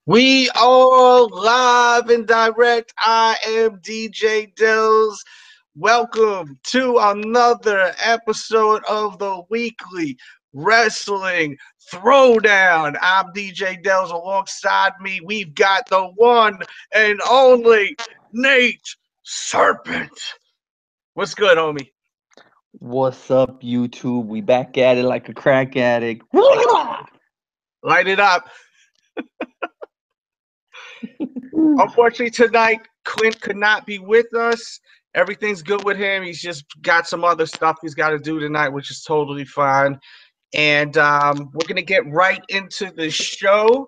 We are live and direct. I am DJ Delz. Welcome to another episode of the weekly wrestling Throwdown. I'm DJ Delz. Alongside me, we've got the one and only Nate Serpent. What's good, homie? What's up, YouTube? We back at it like a crack addict. Light it up. Unfortunately, tonight, Clint could not be with us. Everything's good with him. He's just got some other stuff he's got to do tonight, which is totally fine. And we're going to get right into the show.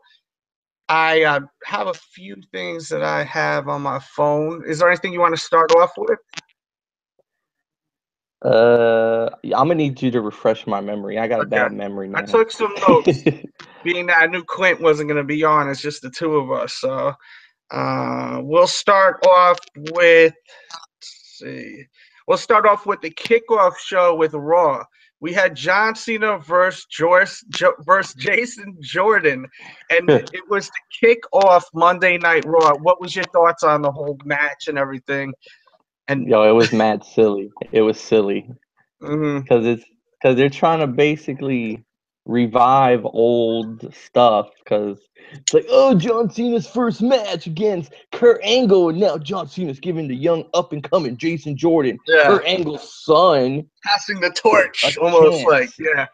I have a few things that I have on my phone. Is there anything you want to start off with? I'm gonna need you to refresh my memory. I got a bad memory now. I took some notes, being that I knew Clint wasn't going to be on. It's just the two of us. So we'll start off with, We'll start off with the kickoff show with Raw. We had John Cena versus Jason Jordan, and it was the kickoff Monday Night Raw. What was your thoughts on the whole match and everything? And it was mad silly. It was silly because they're trying to basically revive old stuff. Because it's like, oh, John Cena's first match against Kurt Angle, and now John Cena's giving the young up and coming Jason Jordan, Kurt Angle's son, passing the torch, almost like the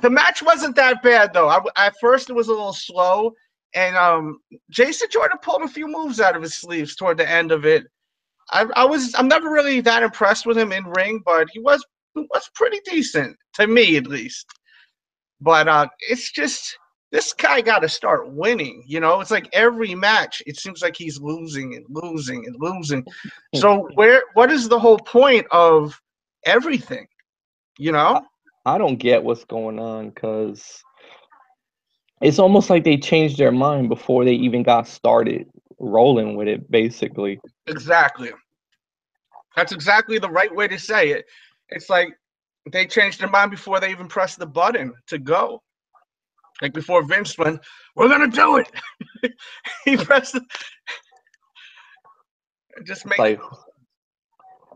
match wasn't that bad though. At first it was a little slow, and Jason Jordan pulled a few moves out of his sleeves toward the end of it. I'm never really that impressed with him in ring, but he was pretty decent to me at least. But it's just this guy got to start winning. You know, it's like every match it seems like he's losing and losing and losing. So what is the whole point of everything? You know, I don't get what's going on because it's almost like they changed their mind before they even got started rolling with it, basically. Exactly. That's exactly the right way to say it. It's like they changed their mind before they even pressed the button to go. Like before Vince went, we're going to do it. He pressed it.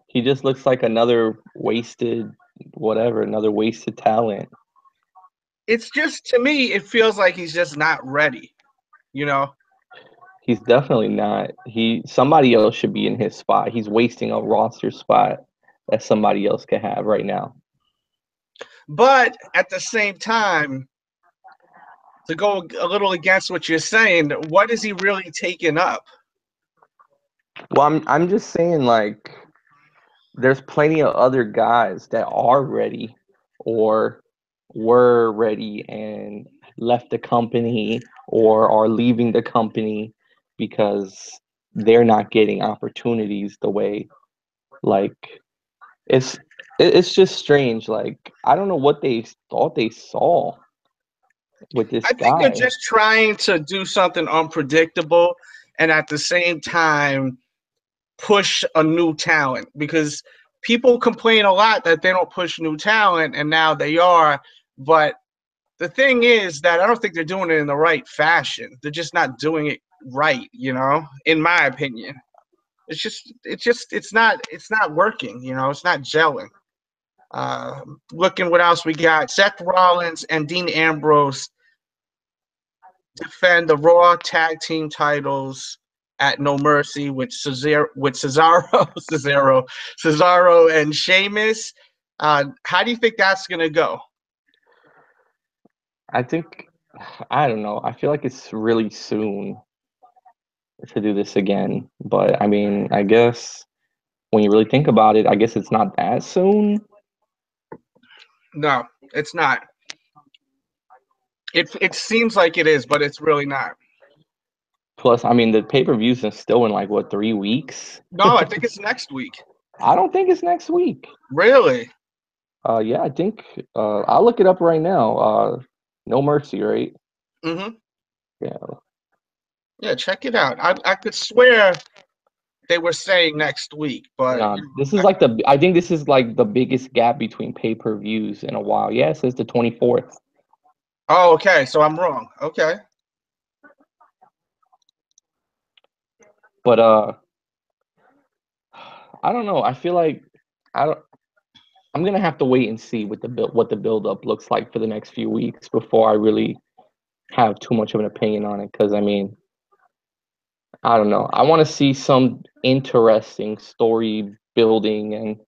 He just looks like another wasted talent. It's just, to me, it feels like he's just not ready, you know? He's definitely not. Somebody else should be in his spot. He's wasting a roster spot that somebody else can have right now. But at the same time, to go a little against what you're saying, what is he really taking up? Well, I'm just saying, like, there's plenty of other guys that are ready or were ready and left the company or are leaving the company because they're not getting opportunities the way, like, it's just strange. Like, I don't know what they thought they saw with this guy. I think they're just trying to do something unpredictable and at the same time push a new talent, because people complain a lot that they don't push new talent, and now they are. But the thing is that I don't think they're doing it in the right fashion. They're just not doing it right, you know, in my opinion. It's not working, you know, it's not gelling. Looking what else we got. Seth Rollins and Dean Ambrose defend the Raw tag team titles at No Mercy with Cesaro and Sheamus. How do you think that's gonna go? I don't know. I feel like it's really soon to do this again. But I mean, I guess when you really think about it, I guess it's not that soon. No, it's not. It seems like it is, but it's really not. Plus, I mean, the pay-per-views are still in like, what, 3 weeks? No, I think it's next week. I don't think it's next week. Really? Yeah, I think I'll look it up right now. No Mercy, right? Mm-hmm. Yeah. Yeah, check it out. I could swear they were saying next week, but this is like I think this is like the biggest gap between pay-per-views in a while. Yeah, it says the 24th. Oh, okay. So I'm wrong. Okay. But I don't know. I feel like I'm gonna have to wait and see what the build up looks like for the next few weeks before I really have too much of an opinion on it. Because I mean, I don't know. I want to see some interesting story building, and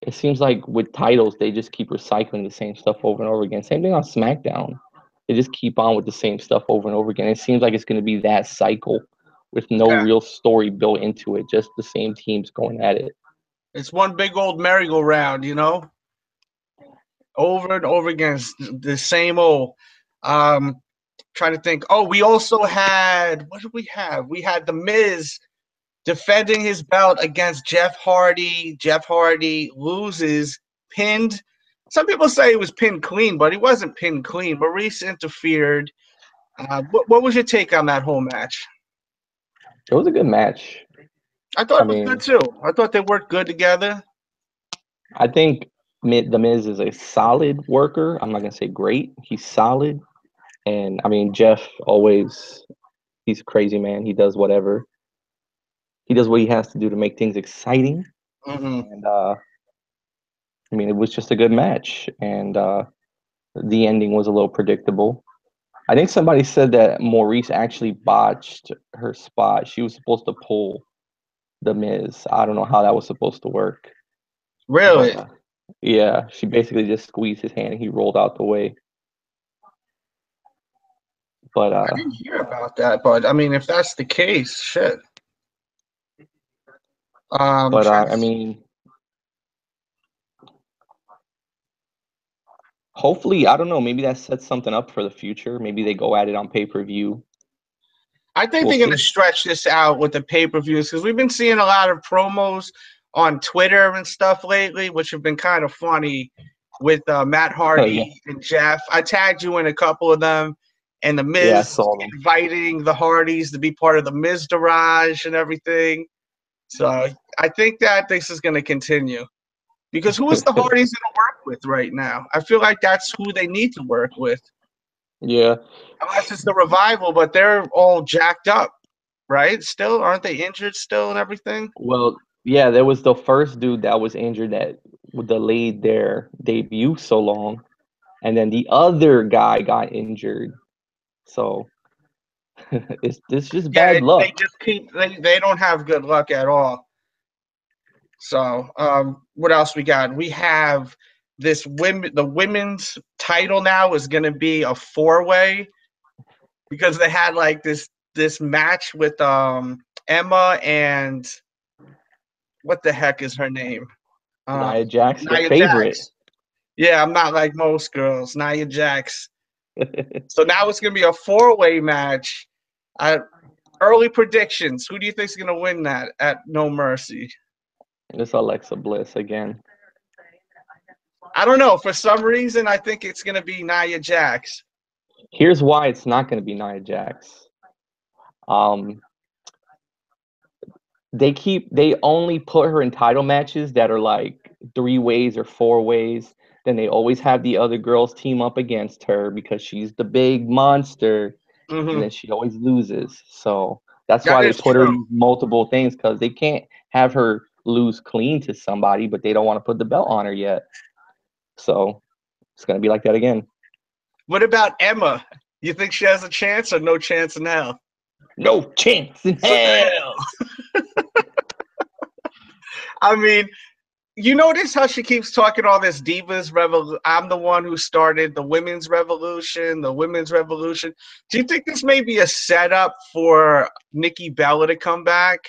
it seems like with titles they just keep recycling the same stuff over and over again. Same thing on SmackDown. They just keep on with the same stuff over and over again. It seems like it's going to be that cycle with no Yeah. real story built into it, just the same teams going at it. It's one big old merry-go-round, you know? Over and over again, it's the same old. Trying to think. Oh, we also had, what did we have? We had The Miz defending his belt against Jeff Hardy. Jeff Hardy loses, pinned. Some people say he was pinned clean, but he wasn't pinned clean. Maurice interfered. What was your take on that whole match? It was a good match. I thought it was good too. I thought they worked good together. I think The Miz is a solid worker. I'm not going to say great. He's solid. And, I mean, Jeff always, he's a crazy man. He does whatever. He does what he has to do to make things exciting. Mm-hmm. And, I mean, it was just a good match. And the ending was a little predictable. I think somebody said that Maurice actually botched her spot. She was supposed to pull The Miz. I don't know how that was supposed to work. Really? But, yeah, she basically just squeezed his hand and he rolled out the way. But I didn't hear about that, but I mean, if that's the case, shit. I mean, hopefully, I don't know. Maybe that sets something up for the future. Maybe they go at it on pay-per-view. I think they're going to stretch this out with the pay-per-views because we've been seeing a lot of promos on Twitter and stuff lately, which have been kind of funny with Matt Hardy and Jeff. I tagged you in a couple of them, and the Miz inviting the Hardys to be part of the Miz Garage and everything. So I think that this is going to continue because who is the Hardys going to work with right now? I feel like that's who they need to work with. Yeah. Unless it's the Revival, but they're all jacked up, right? Still, aren't they injured still and everything? Well, yeah, there was the first dude that was injured that delayed their debut so long, and then the other guy got injured. So it's just bad luck. They just keep they don't have good luck at all. So what else we got? We have the women's title now is going to be a 4-way because they had like this match with Emma and what the heck is her name? Nia Jax, your Nia favorite. Jax. Yeah, I'm not like most girls. Nia Jax. So now it's going to be a 4-way match. Early predictions. Who do you think is going to win that at No Mercy? It's Alexa Bliss again. I don't know. For some reason, I think it's going to be Nia Jax. Here's why it's not going to be Nia Jax. They only put her in title matches that are like 3 ways or 4 ways. Then they always have the other girls team up against her because she's the big monster. Mm-hmm. And then she always loses. So that's why they put her in multiple things, because they can't have her lose clean to somebody, but they don't want to put the belt on her yet. So it's going to be like that again. What about Emma? You think she has a chance or no chance in hell? No chance in hell. I mean, you notice how she keeps talking all this divas revolution. I'm the one who started the women's revolution, the women's revolution. Do you think this may be a setup for Nikki Bella to come back?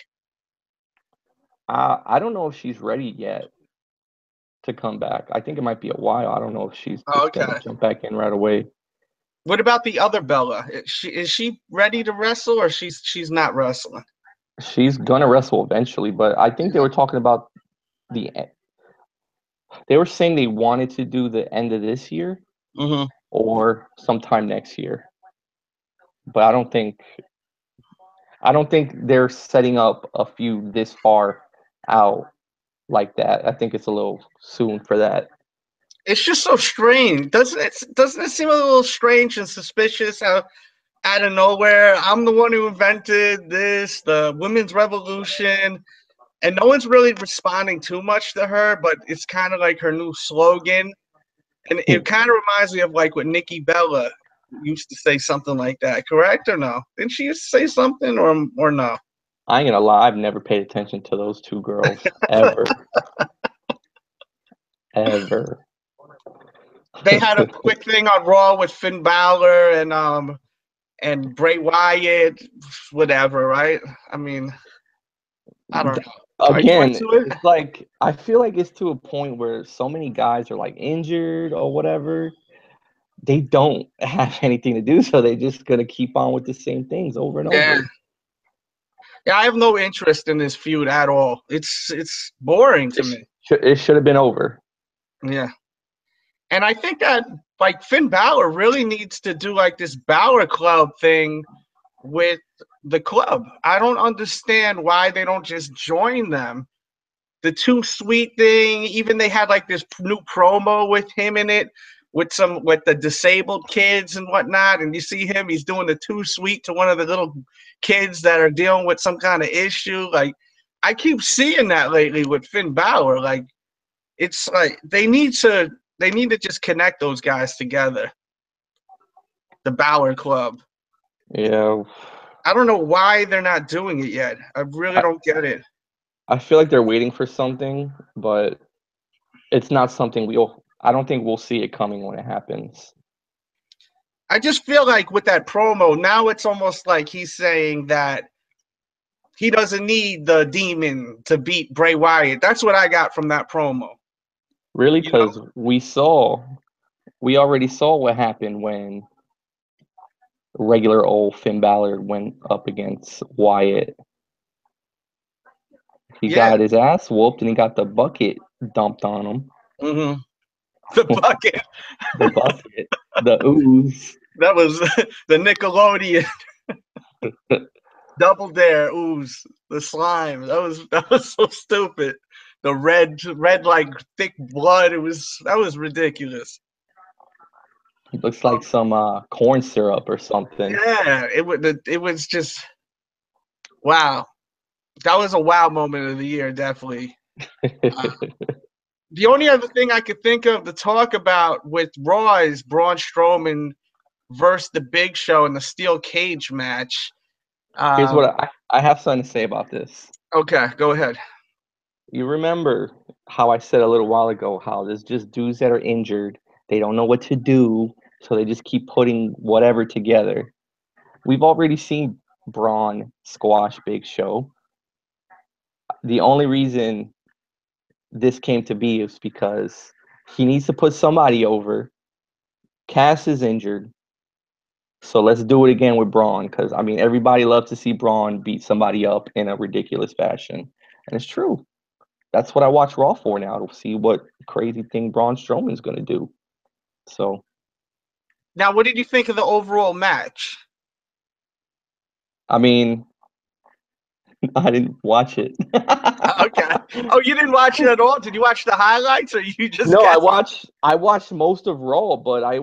I don't know if she's ready yet to come back. I think it might be a while. I don't know if she's just going to jump back in right away. What about the other Bella? Is she ready to wrestle, or she's not wrestling? She's going to wrestle eventually, but I think they were talking about they were saying they wanted to do the end of this year or sometime next year. But I don't think they're setting up a feud this far out like that. I think it's a little soon for that. It's just so strange. Doesn't it seem a little strange and suspicious how out of nowhere. I'm the one who invented this, the women's revolution. And no one's really responding too much to her, but it's kind of like her new slogan. And it kind of reminds me of like what Nikki Bella used to say, something like that. Correct or no? Didn't she used to say something or no? I ain't gonna lie, I've never paid attention to those two girls ever. Ever. They had a quick thing on Raw with Finn Balor and Bray Wyatt, whatever, right? I mean, I don't know. Again, it's like I feel like it's to a point where so many guys are like injured or whatever. They don't have anything to do, so they're just gonna keep on with the same things over and over. Yeah, I have no interest in this feud at all. It's boring to me. It should have been over. Yeah. And I think that like Finn Balor really needs to do like this Balor Club thing with the club. I don't understand why they don't just join them. The Too Sweet thing, even they had like this new promo with him in it, with the disabled kids and whatnot. And you see him, he's doing the Too Sweet to one of the little kids that are dealing with some kind of issue. Like, I keep seeing that lately with Finn Balor. Like, it's like they need to just connect those guys together. The Balor Club. Yeah. I don't know why they're not doing it yet. I really don't get it. I feel like they're waiting for something, but it's not something I don't think we'll see it coming when it happens. I just feel like with that promo, now it's almost like he's saying that he doesn't need the demon to beat Bray Wyatt. That's what I got from that promo. Really? Because we already saw what happened when regular old Finn Balor went up against Wyatt. He got his ass whooped and he got the bucket dumped on him. Mm-hmm. The bucket. The bucket. The ooze. That was the Nickelodeon Double Dare ooze. The slime. That was so stupid. The red like thick blood. That was ridiculous. It looks like some corn syrup or something. Yeah, it was just wow. That was a wow moment of the year, definitely. The only other thing I could think of to talk about with Raw is Braun Strowman versus the Big Show in the steel cage match. Here's what I have something to say about this. Okay, go ahead. You remember how I said a little while ago how there's just dudes that are injured. They don't know what to do, so they just keep putting whatever together. We've already seen Braun squash Big Show. The only reason this came to be is because he needs to put somebody over. Cass is injured. So let's do it again with Braun, because, I mean, everybody loves to see Braun beat somebody up in a ridiculous fashion. And it's true. That's what I watch Raw for now, to see what crazy thing Braun Strowman's going to do. So. Now, what did you think of the overall match? I mean, I didn't watch it. Okay. Oh, you didn't watch it at all? Did you watch the highlights, or you just? No, I watched most of Raw, but I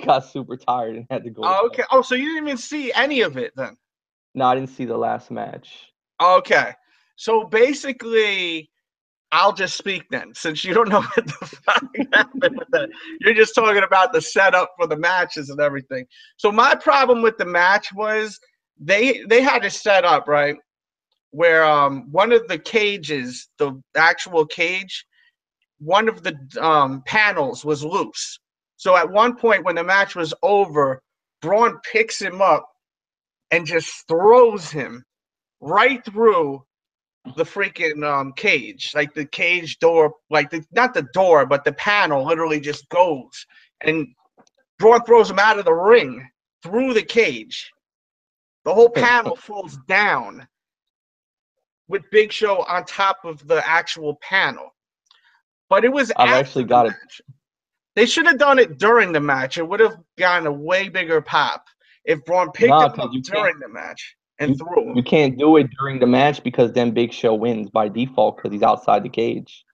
got super tired and had to go. Oh, okay. Oh, so you didn't even see any of it then? No, I didn't see the last match. Okay. So basically, I'll just speak then, since you don't know what the fuck happened with that. You're just talking about the setup for the matches and everything. So my problem with the match was they had it set up, right, where one of the cages, the actual cage, one of the panels was loose. So at one point when the match was over, Braun picks him up and just throws him right through the freaking cage. Like the cage door, like not the door, but the panel literally just goes. And Braun throws him out of the ring through the cage. The whole panel falls down with Big Show on top of the actual panel. But it was I've actually got it. They should have done it during the match. It would have gotten a way bigger pop if Braun picked him up during the match and threw him. You can't do it during the match because then Big Show wins by default because he's outside the cage.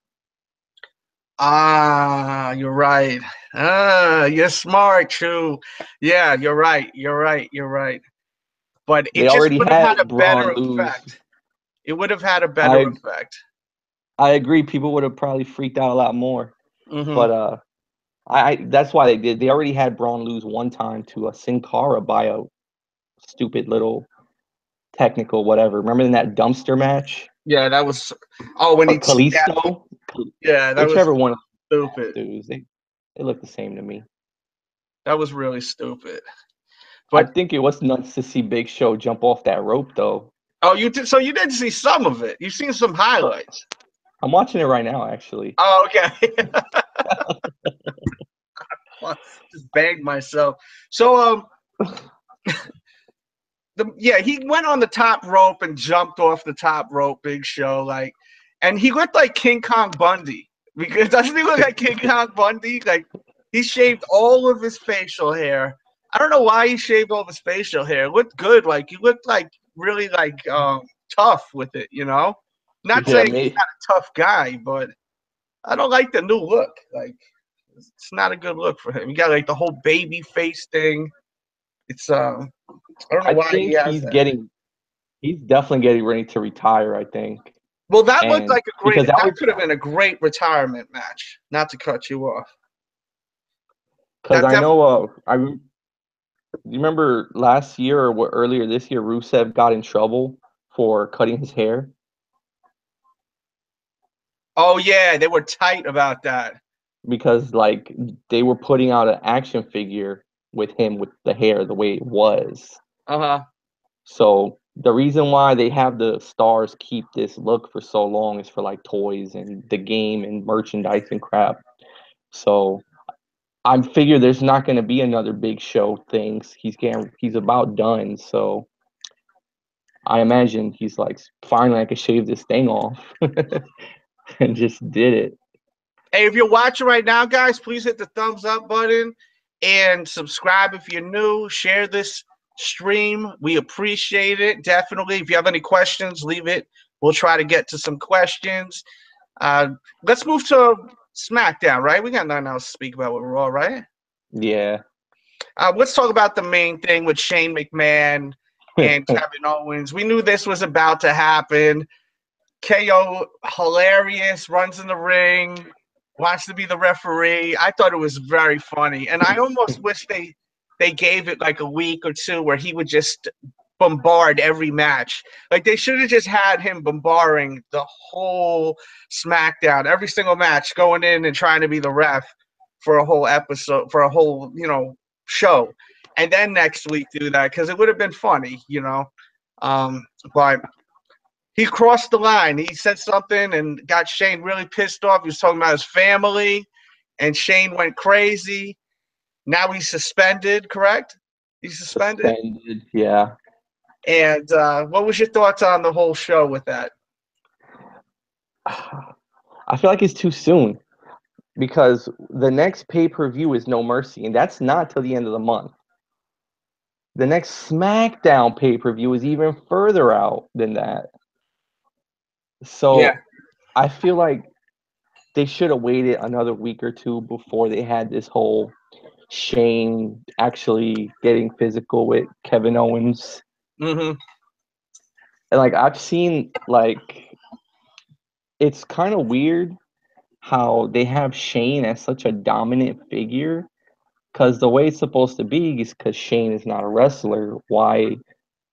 Ah, you're right. Ah, you're smart, true. Yeah, you're right. You're right. You're right. But it They just already would have had had a better Braun lose. effect. It would have had a better I effect. I agree. People would have probably freaked out a lot more. Hmm. But I that's why they did. They already had Braun lose one time to a Sin Cara by a stupid little technical whatever. Remember in that dumpster match? Yeah, that was. Oh, when Or he. Yeah, Kalisto? yeah, that was Whichever one of stupid. those dudes. They look the same to me. That was really stupid. I But think it was nuts to see Big Show jump off that rope though. oh, you did. So you did see some of it. You've seen some highlights. I'm watching it right now actually. Oh, okay. Just banged myself. So yeah, he went on the top rope and jumped off the top rope, Big Show, like, and he looked like King Kong Bundy. Because doesn't he look like King Kong Bundy? Like, he shaved all of his facial hair. I don't know why he shaved all of his facial hair. It looked good. Like, he looked like really like tough with it, you know? Not Yeah, saying he's me. not a tough guy, but I don't like the new look. Like, it's not a good look for him. He got like the whole baby face thing. It's I don't know I why he think has that. he's definitely getting ready to retire, I think. Well, that looked And like a great. because that That was could have been a great retirement match. Not to cut you off. because That I definitely. know you remember last year or earlier this year Rusev got in trouble for cutting his hair Oh yeah, they were tight about that. because like they were putting out an action figure with him with the hair the way it was. Uh huh. So the reason why they have the stars keep this look for so long is for like toys and the game and merchandise and crap. So I figure there's not going to be another big show things. He's about done. So I imagine he's like finally I could shave this thing off and just did it. Hey, if you're watching right now, guys, please hit the thumbs up button and subscribe if you're new. Share this stream. We appreciate it. Definitely. If you have any questions, leave it. We'll try to get to some questions. Uh, let's move to SmackDown, right? We got nothing else to speak about with Raw, right? Yeah. Let's talk about the main thing with Shane McMahon and Kevin Owens. We knew this was about to happen. KO, hilarious, runs in the ring, wants to be the referee. I thought it was very funny, and I almost wish they gave it like a week or two where he would just bombard every match. Like they should have just had him bombarding the whole SmackDown, every single match, going in and trying to be the ref for a whole episode, for a whole show, and then next week do that because it would have been funny. But he crossed the line. He said something and got Shane really pissed off. He was talking about his family, and Shane went crazy. Now he's suspended, correct? He's suspended. Suspended. Yeah. And what was your thoughts on the whole show with that? I feel like it's too soon because the next pay-per-view is No Mercy, and that's not till the end of the month. The next SmackDown pay-per-view is even further out than that. Yeah, So I feel like they should have waited another week or two before they had this whole Shane actually getting physical with Kevin Owens. mm-hmm. And like I've seen like it's kind of weird how they have Shane as such a dominant figure because the way it's supposed to be is because Shane is not a wrestler. Why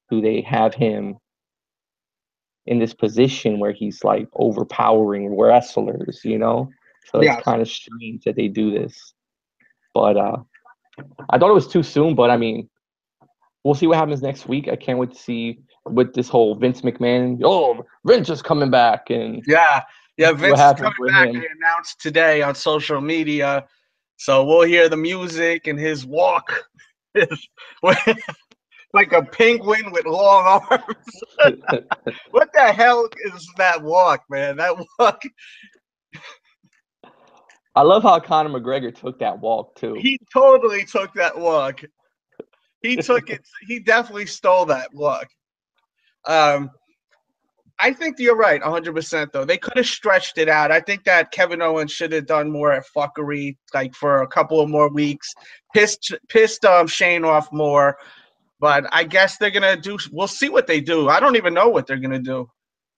do they have him in this position where he's like overpowering wrestlers, you know? So it's Yeah. kind of strange that they do this. But I thought it was too soon, but I mean, we'll see what happens next week. I can't wait to see with this whole Vince McMahon. Oh, Vince is coming back, and Yeah, yeah. see what Vince is happens coming with back. him. They announced today on social media, so we'll hear the music and his walk, like a penguin with long arms. What the hell is that walk, man? That walk. I love how Conor McGregor took that walk too. He totally took that walk. He took it. He definitely stole that walk. Um, I think you're right, 100%. Though they could have stretched it out. I think that Kevin Owens should have done more at fuckery, like for a couple of more weeks. Pissed Shane off more. But I guess they're gonna do. We'll see what they do. I don't even know what they're gonna do.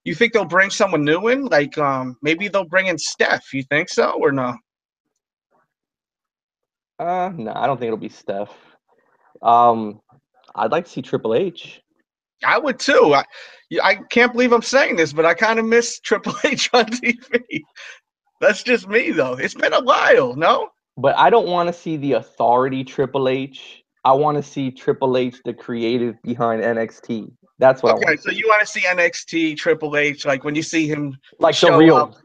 You think they'll bring someone new in? Like maybe they'll bring in Steph. You think so or no? No, I don't think it'll be Steph. I'd like to see Triple H. I would too. I can't believe I'm saying this, but I kind of miss Triple H on TV. That's just me, though. It's been a while, no? But I don't want to see the authority Triple H. I want to see Triple H, the creative behind NXT. That's what I want. Okay, so you want to see NXT Triple H, like when you see him like show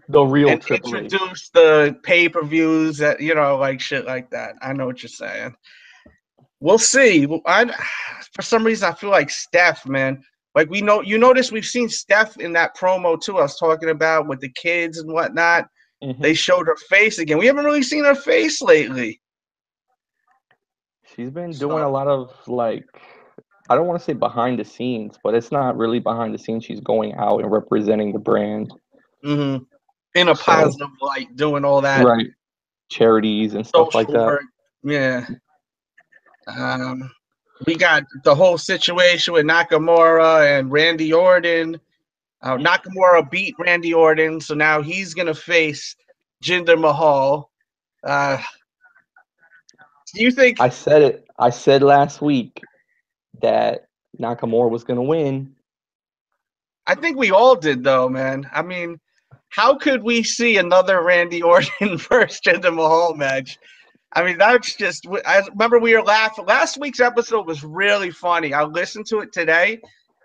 the real and Triple H. Introduce the pay-per-views, that like shit like that. I know what you're saying. We'll see. For some reason, I feel like Steph, man. Like you notice we've seen Steph in that promo too. I was talking about with the kids and whatnot. Mm-hmm. They showed her face again. We haven't really seen her face lately. She's been doing a lot of I don't want to say behind the scenes, but it's not really behind the scenes. She's going out and representing the brand. Mm-hmm. In a positive light, doing all that. Right. Charities and stuff like that. Work. Yeah. We got the whole situation with Nakamura and Randy Orton. Nakamura beat Randy Orton, so now he's going to face Jinder Mahal. Do you think... I said it. I said last week that Nakamura was going to win. I think we all did, though, man. I mean, how could we see another Randy Orton versus Jinder Mahal match? I mean, that's just... I remember we were laughing. Last week's episode was really funny. I listened to it today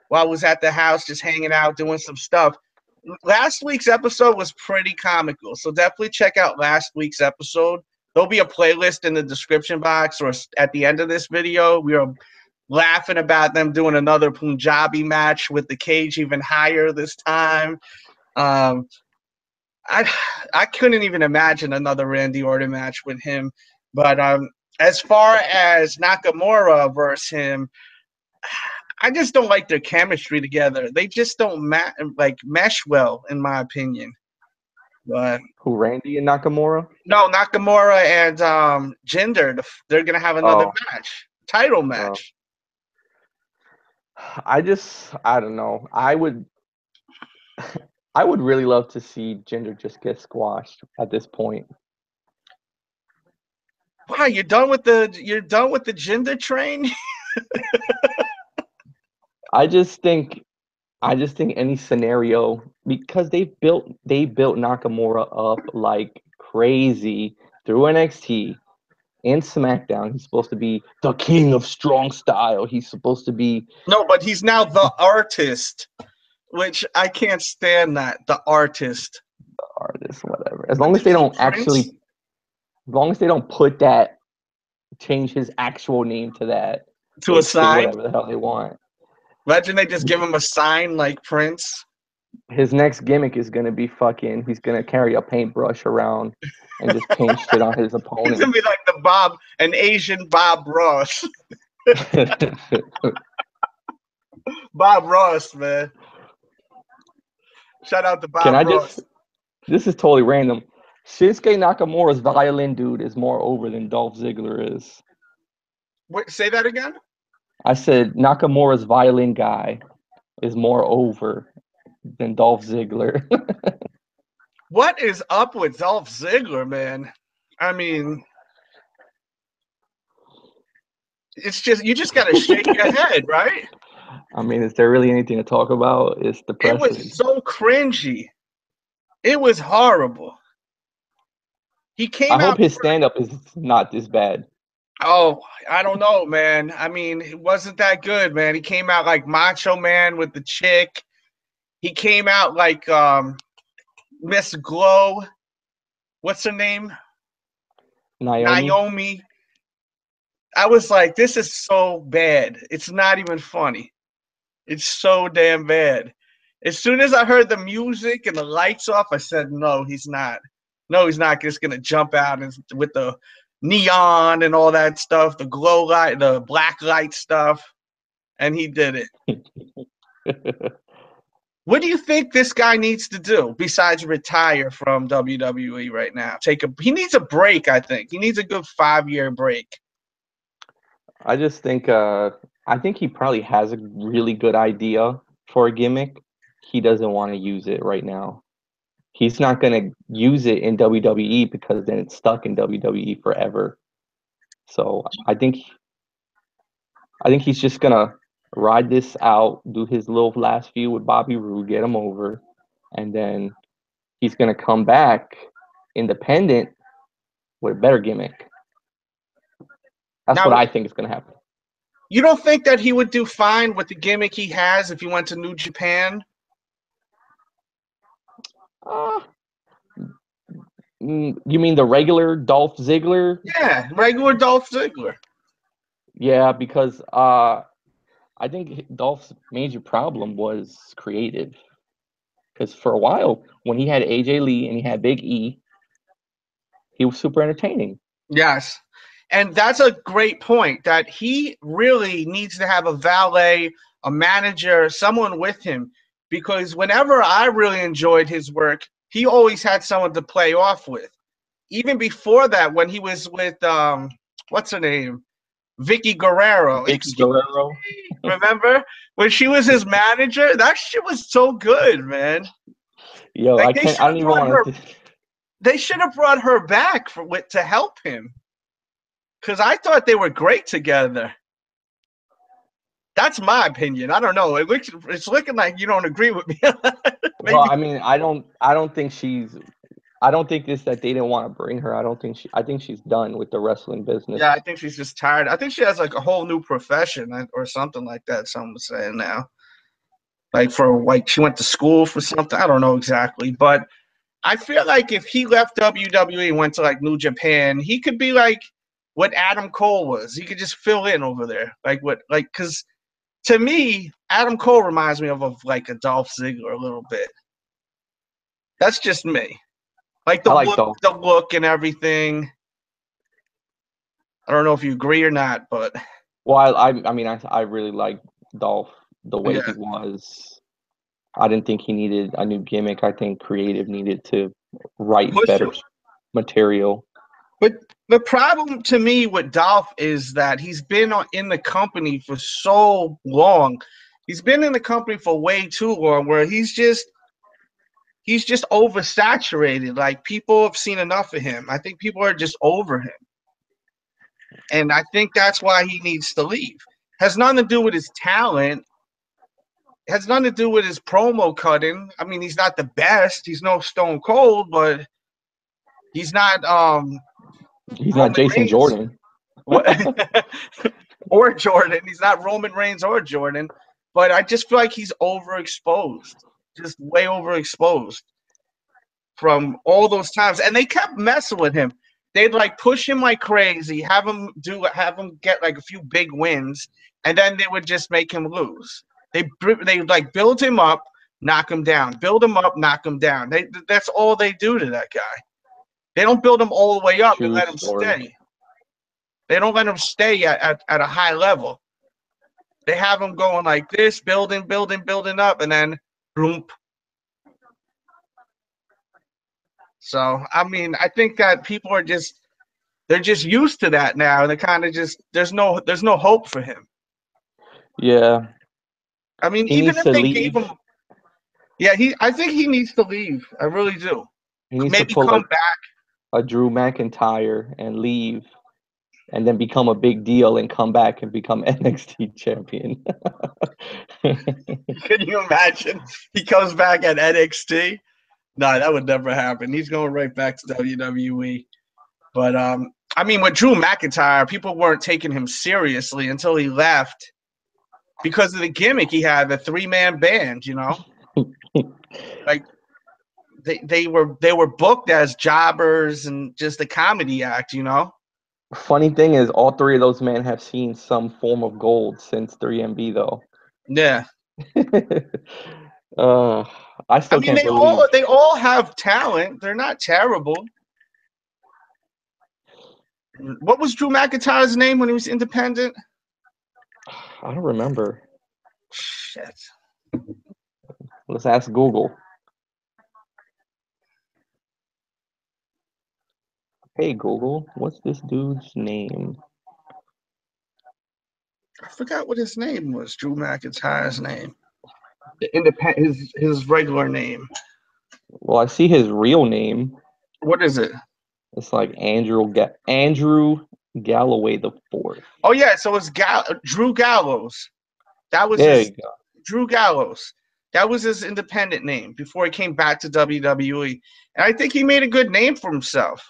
while I was at the house just hanging out, doing some stuff. Last week's episode was pretty comical, so definitely check out last week's episode. There'll be a playlist in the description box or at the end of this video. We are laughing about them doing another Punjabi match with the cage even higher this time. I couldn't even imagine another Randy Orton match with him. But as far as Nakamura versus him, I just don't like their chemistry together. They just don't mesh well, in my opinion. But who, Randy and Nakamura? No, Nakamura and Jinder. They're gonna have another match, title match. I don't know. I would really love to see Jinder just get squashed at this point. Wow, you're done with the Jinder train? I just think any scenario, because they built Nakamura up like crazy through NXT and SmackDown. He's supposed to be the king of strong style. He's supposed to be... No, but he's now the artist, which I can't stand that. The artist. The artist, whatever. As long as they don't change his actual name to that. To a sign? Whatever the hell they want. Imagine they just give him a sign like Prince. His next gimmick is going to be he's going to carry a paintbrush around and just paint shit on his opponent. He's going to be like an Asian Bob Ross. Bob Ross, man. Shout out to Bob Ross. This is totally random. Shinsuke Nakamura's violin dude is more over than Dolph Ziggler is. Wait, say that again? I said Nakamura's violin guy is more over than Dolph Ziggler. What is up with Dolph Ziggler, man? I mean, it's just you just got to shake your head, right? I mean, is there really anything to talk about? It's depressing. It was so cringy. It was horrible. He came out. I hope his stand-up is not this bad. Oh, I don't know, man. I mean, it wasn't that good, man. He came out like Macho Man with the chick. He came out like Miss Glow. What's her name? Naomi. I was like, this is so bad. It's not even funny. It's so damn bad. As soon as I heard the music and the lights off, I said, no, he's not. No, he's not just going to jump out with the neon and all that stuff, the glow light, the black light stuff. And he did it. What do you think this guy needs to do besides retire from WWE right now? He needs a break, I think. He needs a good 5-year break. I just think I think he probably has a really good idea for a gimmick. He doesn't want to use it right now. He's not going to use it in WWE because then it's stuck in WWE forever. So I think he's just going to ride this out, do his little last feud with Bobby Roode, get him over, and then he's going to come back independent with a better gimmick. That's what I think is going to happen. You don't think that he would do fine with the gimmick he has if he went to New Japan? You mean the regular Dolph Ziggler? Yeah, regular Dolph Ziggler. Yeah, because I think Dolph's major problem was creative. Because for a while, when he had AJ Lee and he had Big E, he was super entertaining. Yes. And that's a great point, that he really needs to have a valet, a manager, someone with him. Because whenever I really enjoyed his work, he always had someone to play off with. Even before that, when he was with, what's her name? Vicky Guerrero. Guerrero. Remember? When she was his manager? That shit was so good, man. Yo, like, I don't even want to... They should have brought her back to help him. Because I thought they were great together. That's my opinion. I don't know. It's looking like you don't agree with me. Well, I mean, I don't think it's that they didn't want to bring her. I think she's done with the wrestling business. Yeah, I think she's just tired. I think she has like a whole new profession or something like that. Someone was saying now. Like she went to school for something. I don't know exactly. But I feel like if he left WWE and went to like New Japan, he could be like what Adam Cole was. He could just fill in over there. Because to me, Adam Cole reminds me of like a Dolph Ziggler a little bit. That's just me. Like the look and everything. I don't know if you agree or not, but I really like Dolph the way he was. I didn't think he needed a new gimmick. I think creative needed to write better material. But the problem to me with Dolph is that he's been in the company for so long. He's been in the company for way too long, where he's just oversaturated. Like, people have seen enough of him. I think people are just over him. And I think that's why he needs to leave. Has nothing to do with his talent. Has nothing to do with his promo cutting. I mean, he's not the best. He's no Stone Cold, but he's not he's not Jason Reigns. Jordan. Or Jordan. He's not Roman Reigns or Jordan. But I just feel like he's overexposed. Just way overexposed from all those times. And they kept messing with him. They'd like push him like crazy, have him get like a few big wins, and then they would just make him lose. They like build him up, knock him down. Build him up, knock him down. That's all they do to that guy. They don't build him all the way up and let him stay. They don't let him stay at a high level. They have him going like this, building up, and then boom. So, I mean, I think that people are they're just used to that now. They're kind of there's no hope for him. Yeah. I mean, even if they gave him, I think he needs to leave. I really do. He needs to come back a Drew McIntyre and leave, and then become a big deal and come back and become NXT champion. Can you imagine? He comes back at NXT? No, that would never happen. He's going right back to WWE. But I mean, with Drew McIntyre, people weren't taking him seriously until he left because of the gimmick he had, the 3-man band. You know, like they were booked as jobbers and just a comedy act. You know. Funny thing is, all three of those men have seen some form of gold since 3MB, though. Yeah. I mean, they all have talent. They're not terrible. What was Drew McIntyre's name when he was independent? I don't remember. Shit. Let's ask Google. Hey Google, what's this dude's name? I forgot what his name was. Drew McIntyre's name. His regular name. Well, I see his real name. What is it? It's like Andrew Galloway the Fourth. Oh yeah, so it's Drew Gallows. That was There his you go. Drew Gallows. That was his independent name before he came back to WWE. And I think he made a good name for himself.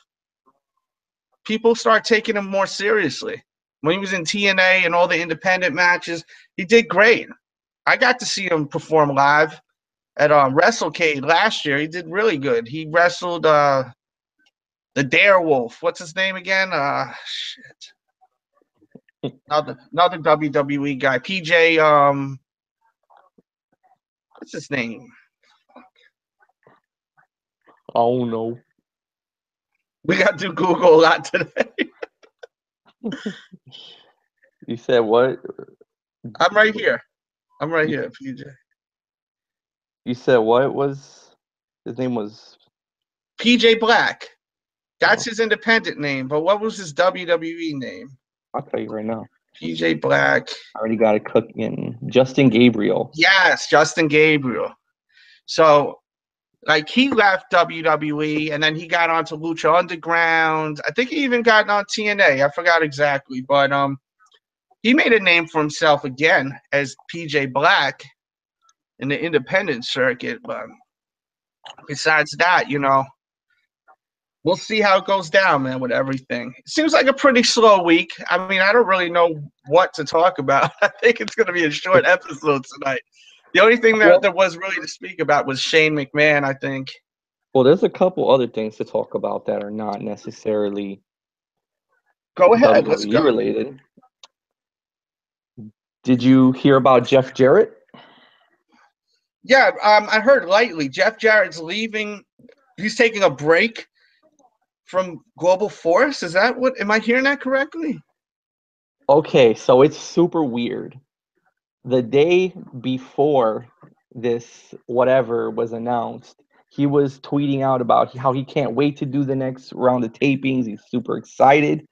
People start taking him more seriously. When he was in TNA and all the independent matches, he did great. I got to see him perform live at WrestleCade last year. He did really good. He wrestled the Darewolf. What's his name again? Shit. Another WWE guy. PJ, what's his name? Oh no. We got to do Google a lot today. You said what? I'm right here, PJ. You said what was his name was PJ Black. That's his independent name, but what was his WWE name? I'll tell you right now. PJ Black. I already got it cooking. Justin Gabriel. Yes, Justin Gabriel. So, like, he left WWE, and then he got onto Lucha Underground. I think he even got on TNA. I forgot exactly, but he made a name for himself again as PJ Black in the independent circuit. But besides that, we'll see how it goes down, man, with everything. It seems like a pretty slow week. I mean, I don't really know what to talk about. I think it's going to be a short episode tonight. The only thing that there was really to speak about was Shane McMahon, I think. Well, there's a couple other things to talk about that are not necessarily Go ahead. Let's WWE go. related. Did you hear about Jeff Jarrett? Yeah, I heard lightly. Jeff Jarrett's leaving. He's taking a break from Global Force. Is that what? Am I hearing that correctly? Okay, so it's super weird. The day before this whatever was announced, he was tweeting out about how he can't wait to do the next round of tapings. He's super excited.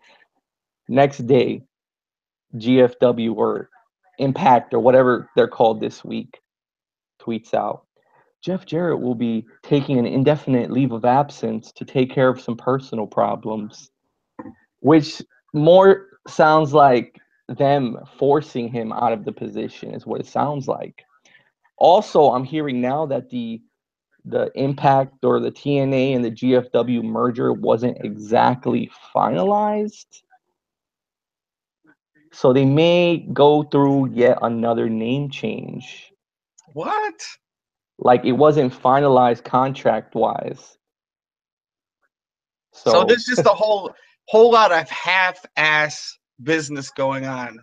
Next day, GFW or Impact or whatever they're called this week tweets out, Jeff Jarrett will be taking an indefinite leave of absence to take care of some personal problems, which more sounds like them forcing him out of the position is what it sounds like. Also, I'm hearing now that the Impact or the TNA and the GFW merger wasn't exactly finalized. So they may go through yet another name change. What? Like it wasn't finalized contract-wise. So there's just a whole lot of half-ass business going on.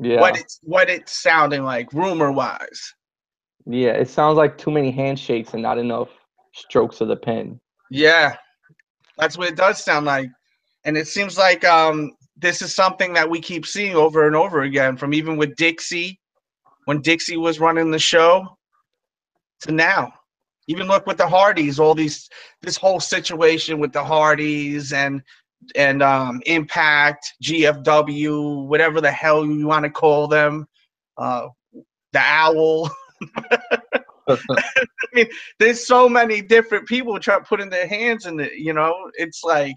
Yeah. What it's sounding like, rumor-wise. Yeah, it sounds like too many handshakes and not enough strokes of the pen. Yeah, that's what it does sound like. And it seems like this is something that we keep seeing over and over again, from even with Dixie, when Dixie was running the show, to now. Even look with the Hardys, this whole situation with the Hardys and Impact, GFW, whatever the hell you want to call them, the Owl. I mean, there's so many different people trying putting their hands in it. It's like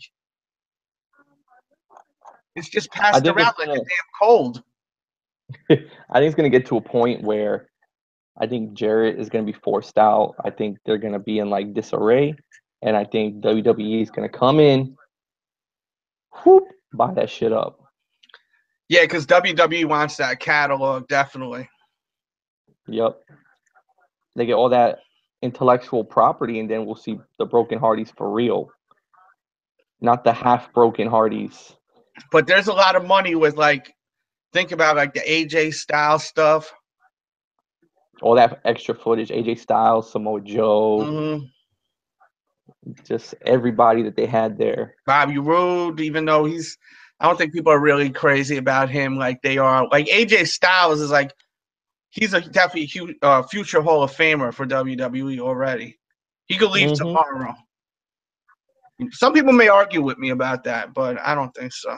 it's just passed around like a damn cold. I think it's gonna get to a point where I think Jarrett is gonna be forced out. I think they're gonna be in like disarray, and I think WWE is gonna come in, whoop, buy that shit up. Yeah, because WWE wants that catalog, definitely. Yep. They get all that intellectual property, and then we'll see the Broken Hardys for real, not the half Broken Hardys. But there's a lot of money with think about the AJ Styles stuff. All that extra footage, AJ Styles, Samoa Joe, just everybody that they had there. Bobby Roode, even though I don't think people are really crazy about him like they are. Like AJ Styles is he's a definitely huge, future Hall of Famer for WWE already. He could leave tomorrow. Some people may argue with me about that, but I don't think so.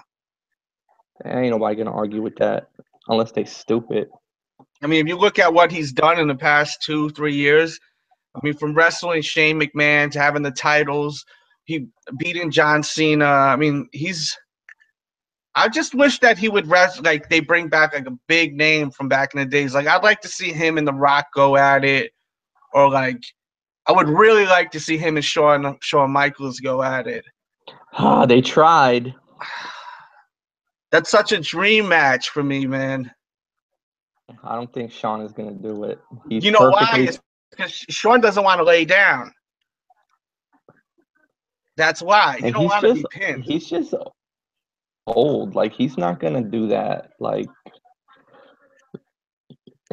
Ain't nobody gonna argue with that unless they stupid. I mean, if you look at what he's done in the past 2-3 years, I mean, from wrestling Shane McMahon to having the titles, he beating John Cena. I mean, I just wish that he would like they bring back like a big name from back in the days. Like I'd like to see him and The Rock go at it, or like I would really like to see him and Shawn Michaels go at it. They tried. That's such a dream match for me, man. I don't think Shawn is gonna do it. He's You know perfectly... why? It's because Shawn doesn't want to lay down. That's why. He don't want to be pinned. He's just old. Like he's not gonna do that. Like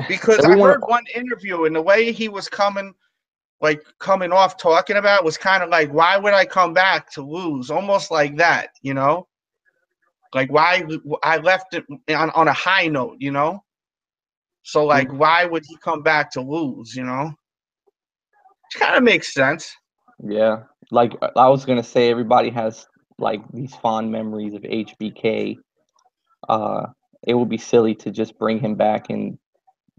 because I heard one interview and the way he was coming off talking about was kind of like, why would I come back to lose? Almost like that, you know? Like why I left it on a high note, you know? So like why would he come back to lose, you know? It kind of makes sense. Yeah. Like I was gonna say, everybody has like these fond memories of HBK. It would be silly to just bring him back and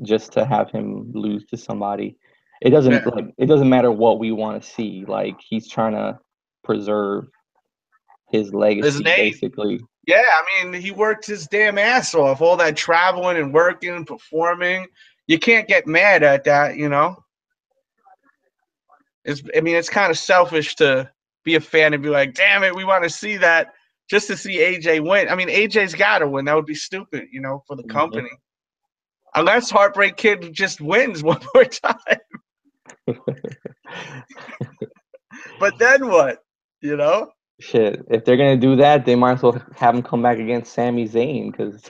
just to have him lose to somebody. It doesn't matter what we want to see. Like he's trying to preserve his legacy, his name. Basically. Yeah, I mean, he worked his damn ass off, all that traveling and working and performing. You can't get mad at that, you know? It's kind of selfish to be a fan and be like, damn it, we want to see that just to see AJ win. I mean, AJ's got to win. That would be stupid, you know, for the company. Unless Heartbreak Kid just wins one more time. But then what, you know? Shit, if they're gonna do that, they might as well have him come back against Sami Zayn because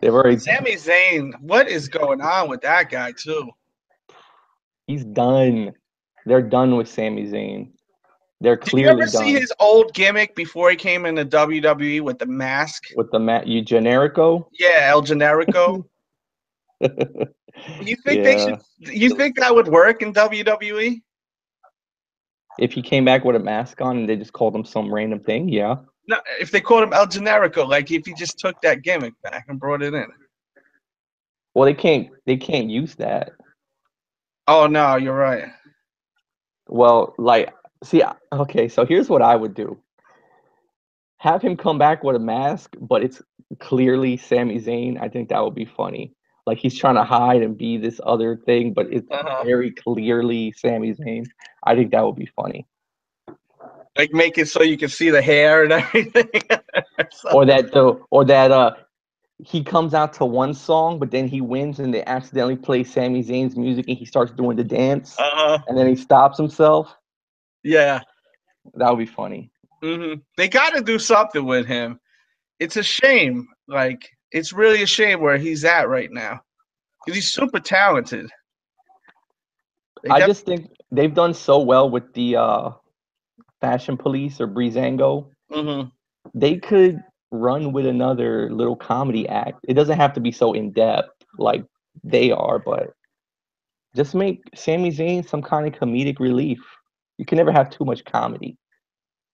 they've already. Sami Zayn, what is going on with that guy too? He's done. They're done with Sami Zayn. They're clearly done. Did you ever see his old gimmick before he came into WWE with the mask? With the you Generico? Yeah, El Generico. You think they should? You think that would work in WWE? If he came back with a mask on and they just called him some random thing, yeah. No, if they called him El Generico, like if he just took that gimmick back and brought it in. Well, they can't use that. Oh no, you're right. Well, like, see, okay, so here's what I would do. Have him come back with a mask, but it's clearly Sami Zayn. I think that would be funny. Like he's trying to hide and be this other thing, but it's very clearly Sami Zayn. I think that would be funny. Like make it so you can see the hair and everything. or that he comes out to one song, but then he wins and they accidentally play Sami Zayn's music and he starts doing the dance. And then he stops himself. Yeah. That would be funny. They got to do something with him. It's a shame. Like, it's really a shame where he's at right now. Because he's super talented. I just think they've done so well with the Fashion Police or Breezango. They could run with another little comedy act. It doesn't have to be so in-depth like they are, but just make Sami Zayn some kind of comedic relief. You can never have too much comedy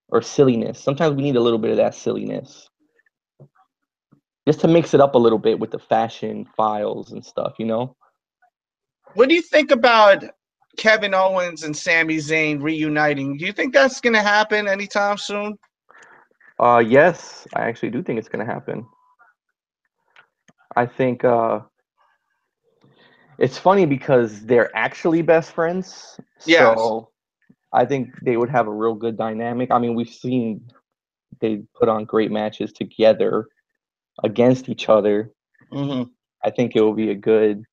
or silliness. Sometimes we need a little bit of that silliness. Just to mix it up a little bit with the fashion files and stuff, you know? What do you think about Kevin Owens and Sami Zayn reuniting? Do you think that's going to happen anytime soon? Yes, I actually do think it's going to happen. I think it's funny because they're actually best friends. Yes. So I think they would have a real good dynamic. I mean, we've seen they put on great matches together against each other. I think it will be a good.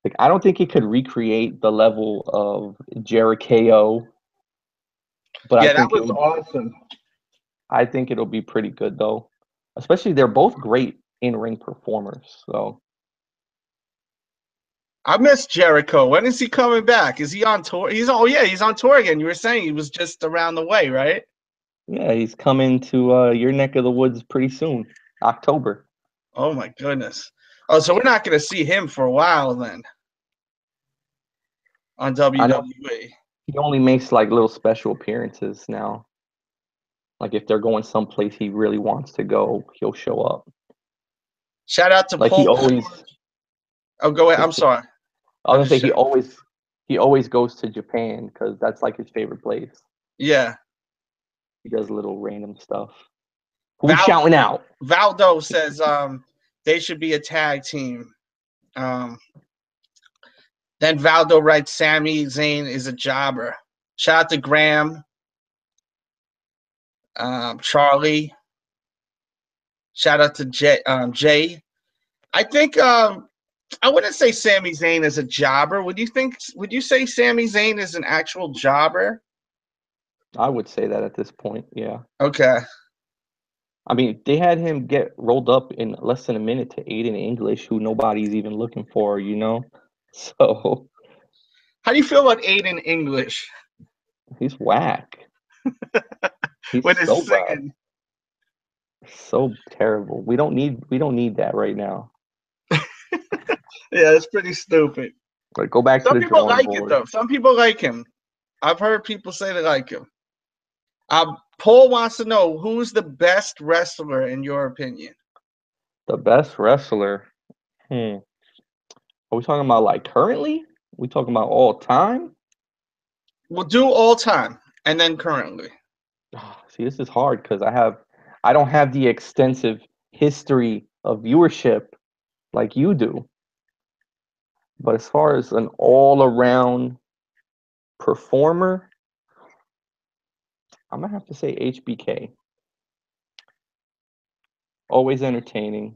Like, I don't think it could recreate the level of Jericho, but yeah, that was awesome. I think it'll be pretty good though. Especially they're both great in-ring performers. So I miss Jericho. When is he coming back? Is he on tour? He's on tour again. You were saying he was just around the way, right? Yeah, he's coming to your neck of the woods pretty soon, October. Oh my goodness. Oh, so we're not going to see him for a while then on I know WWE. he only makes like little special appearances now. Like if they're going someplace he really wants to go, he'll show up. Shout out to Like Paul. he always. Oh, go ahead. I'm sorry. I was gonna say he always goes to Japan because that's like his favorite place. Yeah. He does little random stuff. Who's shouting out? Valdo says they should be a tag team. Then Valdo writes Sami Zayn is a jobber. Shout out to Graham. Charlie. Shout out to Jay. I think I wouldn't say Sami Zayn is a jobber. Would you say Sami Zayn is an actual jobber? I would say that at this point, yeah. Okay. I mean, they had him get rolled up in less than a minute to Aiden English, who nobody's even looking for, you know? So how do you feel about Aiden English? He's whack. He's with his so singing. bad. So terrible. We don't need that right now. Yeah, it's pretty stupid. Like, go back to the people drawing like board. it though. Some people like him. I've heard people say they like him. Paul wants to know who's the best wrestler in your opinion. The best wrestler. Are we talking about like currently? We talking about all time? We'll do all time and then currently. See, this is hard because I don't have the extensive history of viewership like you do. But as far as an all-around performer, I'm gonna have to say HBK. Always entertaining,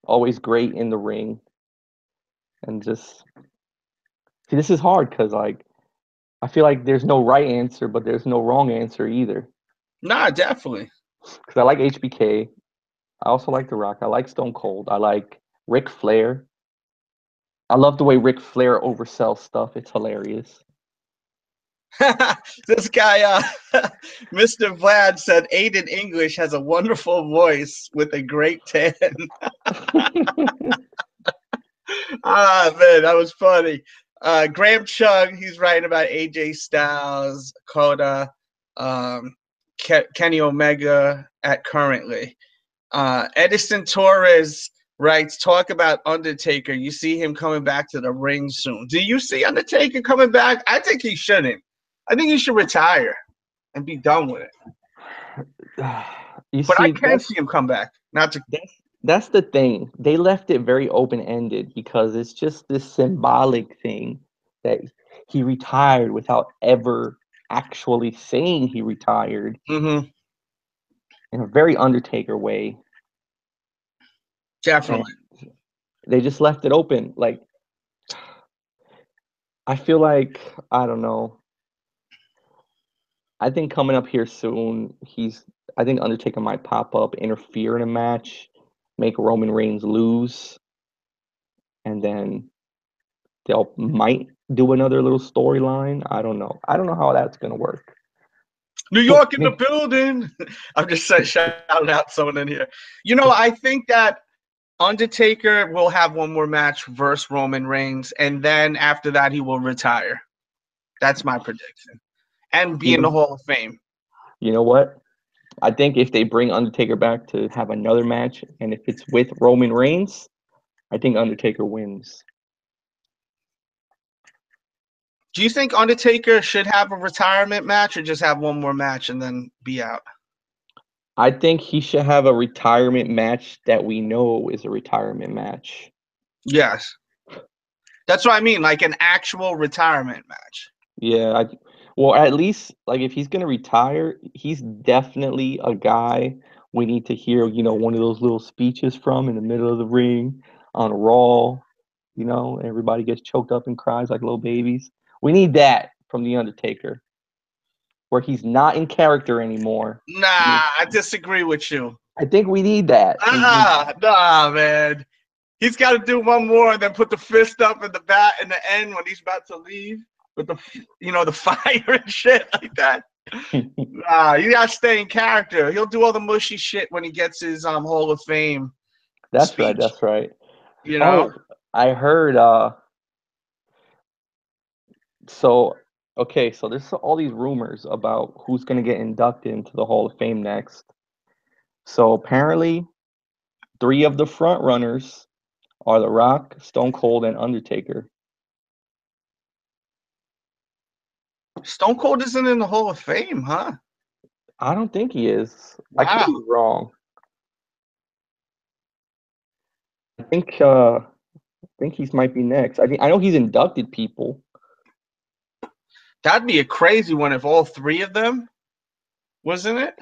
always great in the ring, and just see, this is hard because like I feel like there's no right answer, but there's no wrong answer either. Nah, definitely. Because I like HBK. I also like The Rock. I like Stone Cold. I like Ric Flair. I love the way Ric Flair oversells stuff. It's hilarious. This guy, Mr. Vlad said Aiden English has a wonderful voice with a great tan. Ah, man, that was funny. Graham Chung, he's writing about AJ Styles, Coda, Kenny Omega at currently. Edison Torres writes, talk about Undertaker. You see him coming back to the ring soon. Do you see Undertaker coming back? I think he shouldn't. I think he should retire and be done with it. I can see him come back. That's the thing. They left it very open-ended because it's just this symbolic thing that he retired without ever actually saying he retired. Mm-hmm. In a very Undertaker way. Definitely. And they just left it open. Like, I feel like, I don't know. I think coming up here soon, I think Undertaker might pop up, interfere in a match, make Roman Reigns lose, and then they'll might do another little storyline. I don't know. I don't know how that's gonna work. New York in the building. I'm just shouting out someone in here. You know, I think that Undertaker will have one more match versus Roman Reigns, and then after that, he will retire. That's my prediction. And be in the Hall of Fame. You know what? I think if they bring Undertaker back to have another match, and if it's with Roman Reigns, I think Undertaker wins. Do you think Undertaker should have a retirement match or just have one more match and then be out? I think he should have a retirement match that we know is a retirement match. Yes. That's what I mean, like an actual retirement match. Yeah, well, at least like if he's gonna retire, he's definitely a guy we need to hear, you know, one of those little speeches from in the middle of the ring on Raw, you know, everybody gets choked up and cries like little babies. We need that from The Undertaker, where he's not in character anymore. Nah, I disagree with you. I think we need that. Nah, man. He's got to do one more and then put the fist up in the bat in the end when he's about to leave with the, you know, the fire and shit like that. Nah, you got to stay in character. He'll do all the mushy shit when he gets his Hall of Fame That's speech. right. That's right. You know? Oh, I heard. So okay, so there's all these rumors about who's gonna get inducted into the Hall of Fame next. So apparently, three of the front runners are The Rock, Stone Cold, and Undertaker. Stone Cold isn't in the Hall of Fame, huh? I don't think he is. I could Wow. be wrong. I think he might be next. I know he's inducted people. That'd be a crazy one if all three of them, wasn't it?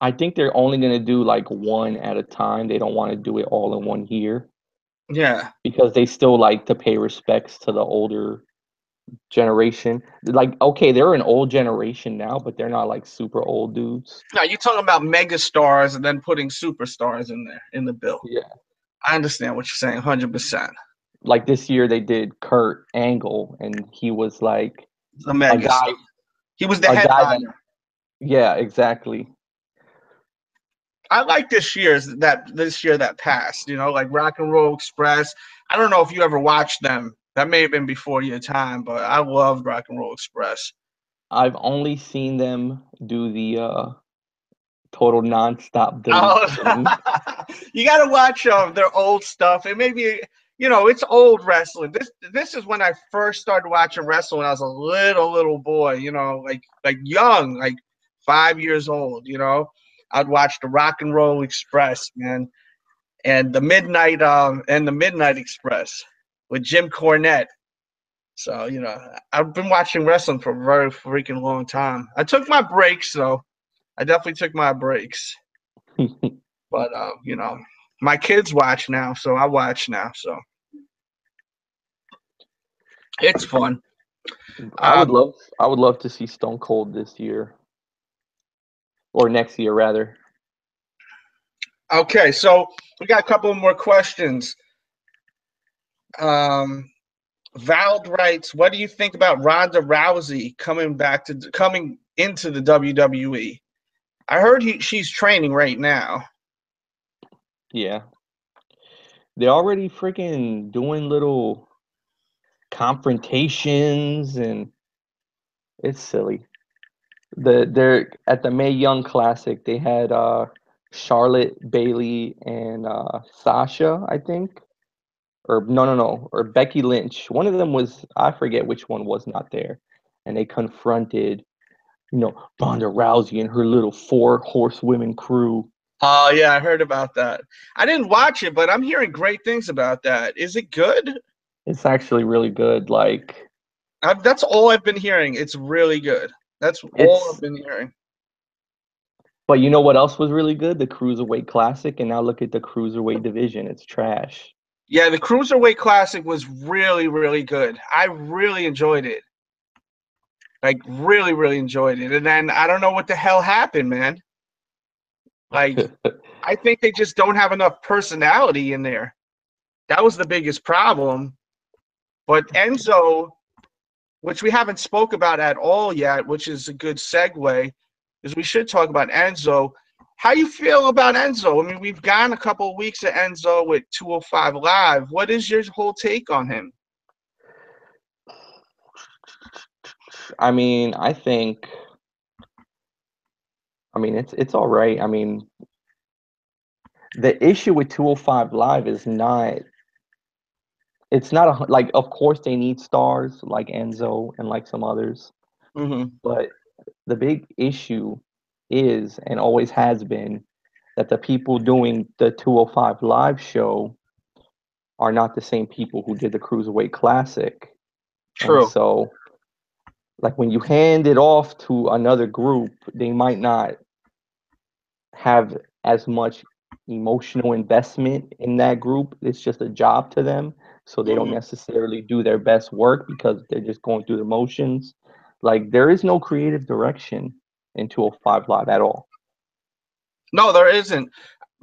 I think they're only gonna do like one at a time. They don't want to do it all in one year Yeah. because they still like to pay respects to the older generation. Like, okay, they're an old generation now, but they're not like super old dudes. Now you're talking about mega stars and then putting superstars in there in the bill. Yeah. I understand what you're saying, 100%. Like this year they did Kurt Angle, and he was like The a mega guy, star. He was the a guy that, headliner. yeah, exactly. I like this year that passed, like Rock and Roll Express. I don't know if you ever watched them. That may have been before your time, but I loved Rock and Roll Express. I've only seen them do the total nonstop delete Oh, thing. you got to watch their old stuff. It may be, it's old wrestling. This is when I first started watching wrestling. When I was a little boy, like young, like 5 years old. I'd watch the Rock and Roll Express, man, and the Midnight Express with Jim Cornette. So I've been watching wrestling for a very freaking long time. I took my breaks, though. I definitely took my breaks. But my kids watch now, so I watch now. So it's fun. I would Um, love I would love to see Stone Cold this year or next year rather. okay, so we got a couple more questions. Um, Vald writes, "What do you think about Ronda Rousey coming into the WWE? I heard she's training right now." Yeah. They're already freaking doing little confrontations and it's silly. They're at the Mae Young Classic. They had Charlotte, Bailey, and Sasha, I think, or no, or Becky Lynch. One of them was I forget which one was not there, and they confronted Ronda Rousey and her little four horsewomen crew. Oh yeah, I heard about that. I didn't watch it, but I'm hearing great things about that. Is it good? It's actually really good. Like That's all I've been hearing. It's really good. That's all I've it's, been hearing. but you know what else was really good? The Cruiserweight Classic, and now look at the Cruiserweight division. It's trash. Yeah, the Cruiserweight Classic was really, really good. I really enjoyed it. Like, really, really enjoyed it. And then I don't know what the hell happened, man. Like, I think they just don't have enough personality in there. That was the biggest problem. But Enzo, which we haven't spoke about at all yet, which is a good segue, is we should talk about Enzo. How you feel about Enzo? I mean, we've gotten a couple of weeks of Enzo with 205 Live. What is your whole take on him? I mean, it's all right. I mean, the issue with 205 Live is not it's not like of course they need stars like Enzo and like some others, Mm-hmm. but the big issue is and always has been that the people doing the 205 Live show are not the same people who did the Cruiserweight Classic. And True. so like when you hand it off to another group, they might not have as much emotional investment in that group. It's just a job to them. So they don't Mm-hmm. necessarily do their best work because they're just going through the motions. Like there is no creative direction in 205 Live at all. No, there isn't.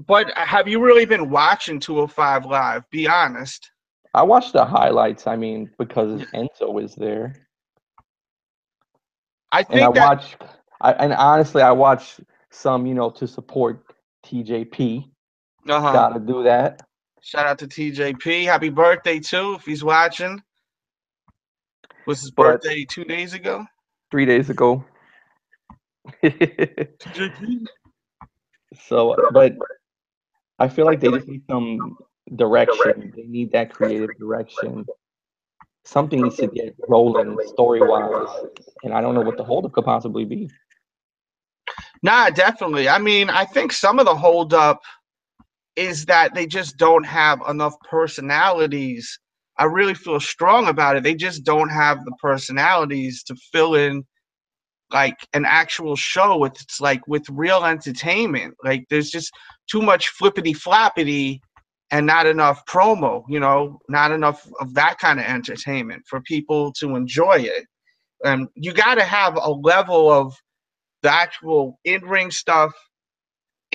But have you really been watching 205 Live? Be honest. I watch the highlights, I mean, Yeah. because Enzo is there. I And think that and honestly, I watch some, to support TJP. uh-huh. Gotta do that. Shout out to TJP. Happy birthday too, if he's watching. Was his But birthday 2 days ago? 3 days ago. TJP. So, but I feel like they just need some direction. They need that creative direction. Something needs to get rolling story-wise, and I don't know what the holdup could possibly be. Nah, definitely. I mean, I think some of the holdup is that they just don't have enough personalities. I really feel strong about it. They just don't have the personalities to fill in like an actual show with real entertainment. Like there's just too much flippity flappity and not enough promo, not enough of that kind of entertainment for people to enjoy it. And you got to have a level of the actual in-ring stuff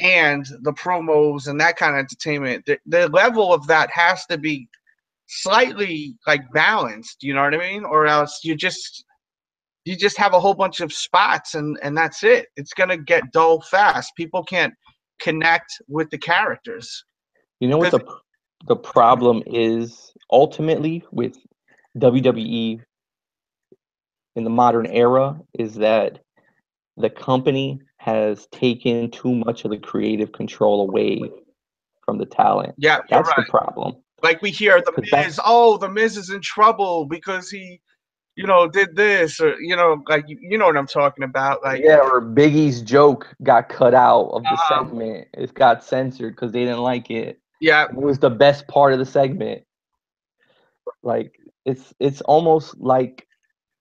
and the promos and that kind of entertainment. The level of that has to be slightly like balanced, you know what I mean? Or else you just have a whole bunch of spots and that's it. It's gonna get dull fast. People can't connect with the characters. You know what the problem is ultimately with WWE in the modern era is that the company has taken too much of the creative control away from the talent. Yeah, That's you're right. the problem. Like we hear the Miz, the Miz is in trouble because he, did this, or like you know what I'm talking about. Like or Biggie's joke got cut out of the segment. It got censored because they didn't like it. Yeah, it was the best part of the segment. Like it's almost like,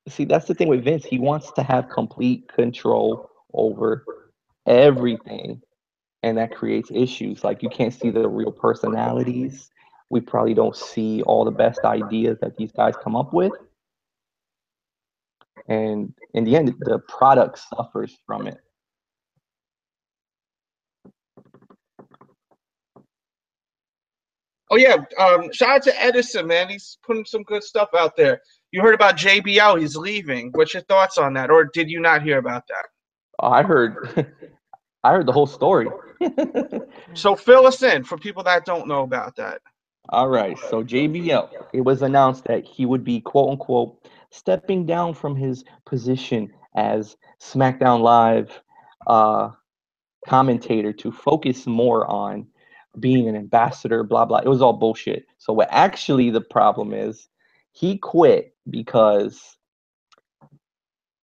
see, that's the thing with Vince. He wants to have complete control over everything, and that creates issues. Like you can't see the real personalities. We probably don't see all the best ideas that these guys come up with. And in the end, the product suffers from it. Oh yeah, shout out to Edison, man. He's putting some good stuff out there. You heard about JBL? He's leaving. What's your thoughts on that, or did you not hear about that? I heard, I heard the whole story. So fill us in for people that don't know about that. All right, so JBL, it was announced that he would be quote unquote stepping down from his position as SmackDown Live commentator to focus more on being an ambassador, blah blah. It was all bullshit. So what actually the problem is, he quit because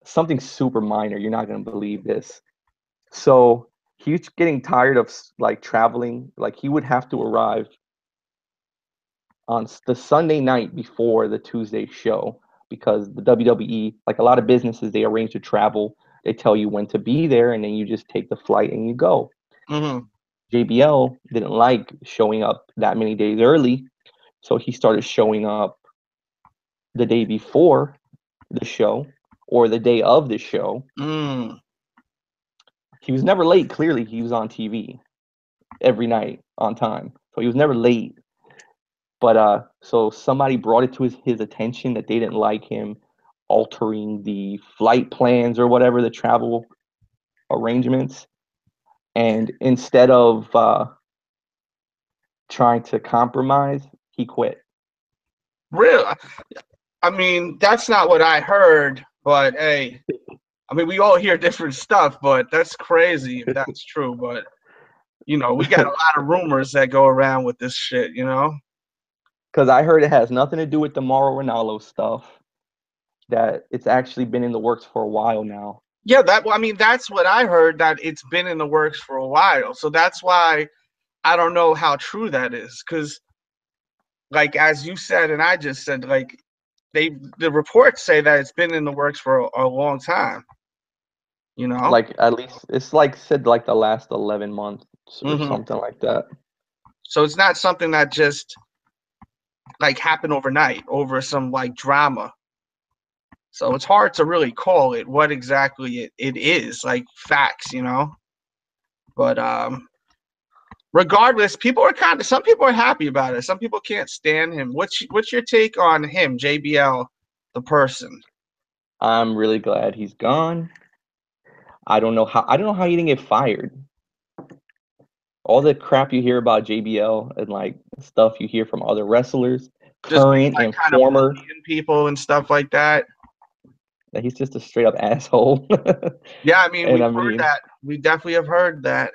something super minor. You're not gonna believe this. So he's getting tired of like traveling. Like he would have to arrive on the Sunday night before the Tuesday show because the WWE, like a lot of businesses, they arrange to travel. They tell you when to be there, and then you just take the flight and you go. Mm-hmm. JBL didn't like showing up that many days early, so he started showing up the day before the show or the day of the show. He was never late. Clearly, he was on TV every night on time, so he was never late. But so somebody brought it to his attention that they didn't like him altering the flight plans or whatever, the travel arrangements. And instead of trying to compromise, he quit. Really? I mean, that's not what I heard, but hey, I mean, we all hear different stuff, but that's crazy if that's true. But, we got a lot of rumors that go around with this shit, Because I heard it has nothing to do with the Mauro Ranallo stuff, that it's actually been in the works for a while now. Yeah, that's what I heard, that it's been in the works for a while. So that's why I don't know how true that is. Because, like, as you said and I just said, like, the reports say that it's been in the works for a long time. Like at least it's like said like the last 11 months or something like that. So it's not something that just like happened overnight over some like drama. So it's hard to really call it what exactly it is, like facts, But regardless, some people are happy about it. Some people can't stand him. What's your take on him, JBL, the person? I'm really glad he's gone. I don't know how he didn't get fired. all the crap you hear about JBL and like stuff you hear from other wrestlers, Just being, current like, and kind of former, bullying people and stuff like that. that he's just a straight up asshole. Yeah, I mean, And we've I heard mean, that. We definitely have heard that.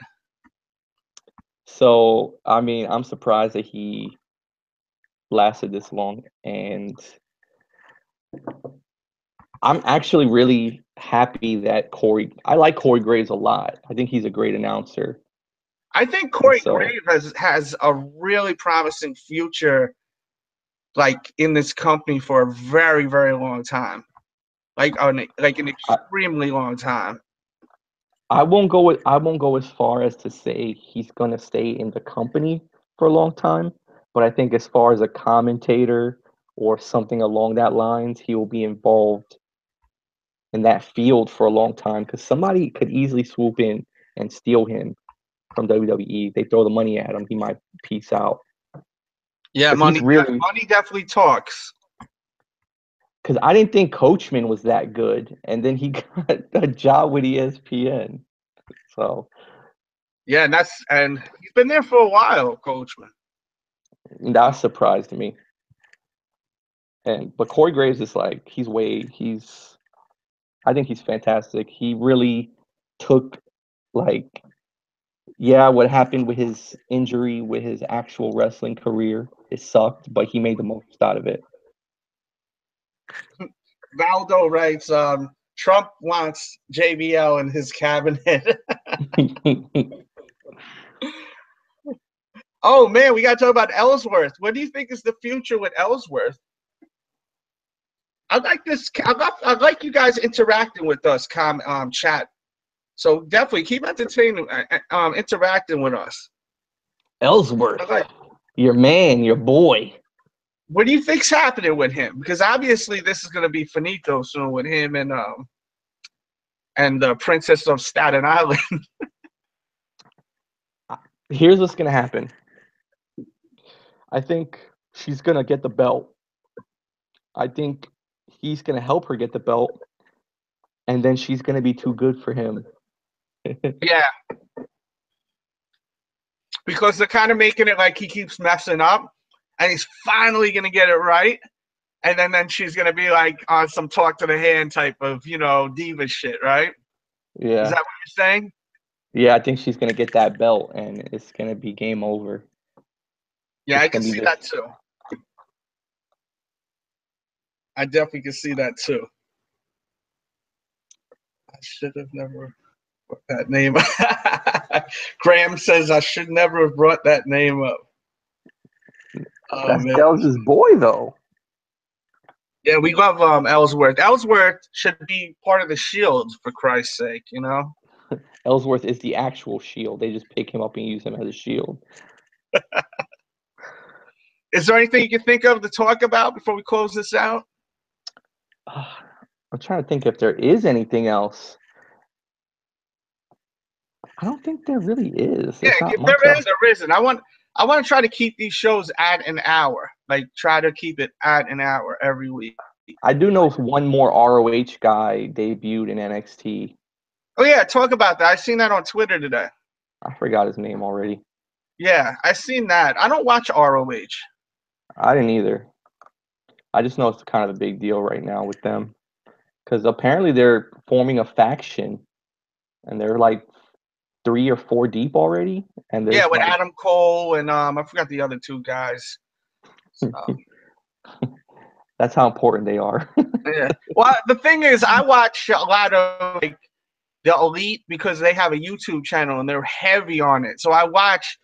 so I mean, I'm surprised that he lasted this long, and I'm actually really happy that I like Corey Graves a lot. I think he's a great announcer. I think And Corey so Graves has a really promising future, like, in this company for a very, very long time. Like an extremely long time. I won't go as far as to say he's gonna stay in the company for a long time, but I think as far as a commentator or something along that lines, he will be involved in that field for a long time because somebody could easily swoop in and steal him from WWE. They throw the money at him, he might peace out. Yeah, Because money definitely talks. Because I didn't think Coachman was that good, and then he got a job with ESPN. So Yeah, and he's been there for a while, Coachman. that surprised me. But Corey Graves is like I think he's fantastic. He really took like what happened with his injury with his actual wrestling career. It sucked, but he made the most out of it. Valdo writes, Trump wants JBL in his cabinet. Oh man, we got to talk about Ellsworth. What do you think is the future with Ellsworth? I like this. I like you guys interacting with us, chat. So definitely keep entertaining, interacting with us. Ellsworth, your man, your boy. What do you think's happening with him? Because obviously this is going to be finito soon with him and the Princess of Staten Island. Here's what's going to happen. I think she's going to get the belt. I think he's going to help her get the belt. And then she's going to be too good for him. Yeah. Because they're kind of making it like he keeps messing up. And he's finally going to get it right. And then she's going to be like on some talk to the hand type of, diva shit, right? Yeah. Is that what you're saying? Yeah, I think she's going to get that belt and it's going to be game over. Yeah, I can see that too. I definitely can see that too. I should have never brought that name up. Graham says I should never have brought that name up. Oh, that's man. Delz's boy, though. Yeah, we love Ellsworth. Ellsworth should be part of the Shield, for Christ's sake, Ellsworth is the actual Shield. They just pick him up and use him as a shield. Is there anything you can think of to talk about before we close this out? I'm trying to think if there is anything else. I don't think there really is. Yeah, if there is, there isn't. I want to try to keep these shows at an hour. Like, try to keep it at an hour every week. I do know one more ROH guy debuted in NXT. Oh, yeah, talk about that. I seen that on Twitter today. I forgot his name already. Yeah, I seen that. I don't watch ROH. I didn't either. I just know it's kind of a big deal right now with them. Because apparently they're forming a faction. And they're like 3 or 4 deep already. And yeah, with like, Adam Cole and I forgot the other 2 guys. That's how important they are. Yeah. Well, the thing is, I watch a lot of like the Elite because they have a YouTube channel and they're heavy on it. So I watch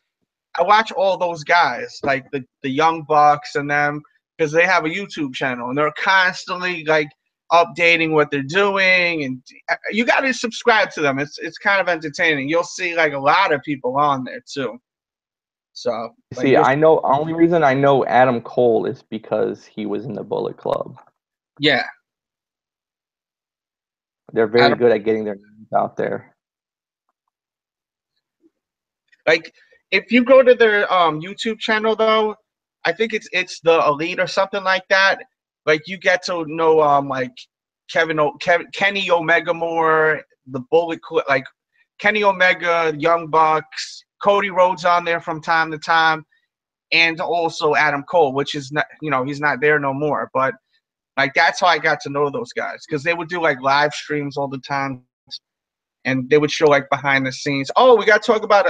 all those guys, like the Young Bucks and them, because they have a YouTube channel and they're constantly like updating what they're doing, and you got to subscribe to them. It's kind of entertaining. You'll see like a lot of people on there too. So see, I know only reason I know Adam Cole is because he was in the Bullet Club. Yeah, they're very good at getting their names out there. Like if you go to their YouTube channel though, I think it's the Elite or something like that. Like you get to know like Kenny Omega more, the Bullet Club, like Kenny Omega, Young Bucks, Cody Rhodes on there from time to time, and also Adam Cole, which is not, you know, he's not there no more. But like that's how I got to know those guys, because they would do like live streams all the time, and they would show like behind the scenes. Oh, we got to talk about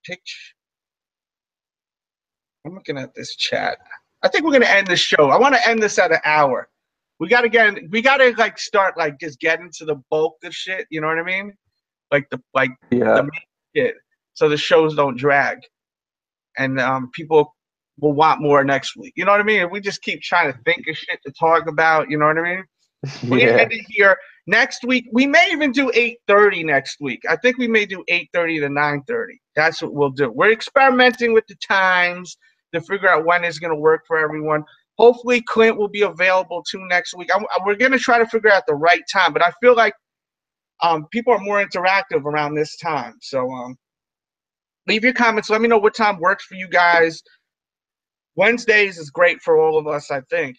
picture. I'm looking at this chat. I think we're gonna end this show. I want to end this at an hour. We gotta like start like just getting to the bulk of shit. You know what I mean? Like the main shit, so the shows don't drag, and people will want more next week. You know what I mean? If we just keep trying to think of shit to talk about, you know what I mean? We're gonna end it here. Next week, we may even do 8:30 next week. I think we may do 8:30 to 9:30. That's what we'll do. We're experimenting with the times to figure out when it's going to work for everyone. Hopefully, Clint will be available too next week. We're going to try to figure out the right time, but I feel like people are more interactive around this time. So leave your comments. Let me know what time works for you guys. Wednesdays is great for all of us, I think,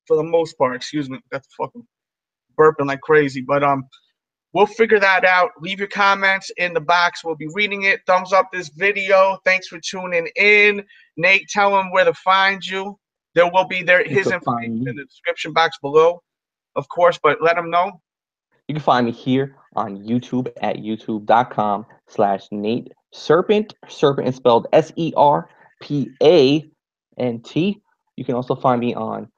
for the most part. Excuse me. Got the fucking burping like crazy. But we'll figure that out. Leave your comments in the box. We'll be reading it. Thumbs up this video. Thanks for tuning in. Nate, tell them where to find you. There will be his information in the description box below, of course, but let them know. You can find me here on YouTube at youtube.com/Nate Serpent. Serpent is spelled SERPANT. You can also find me on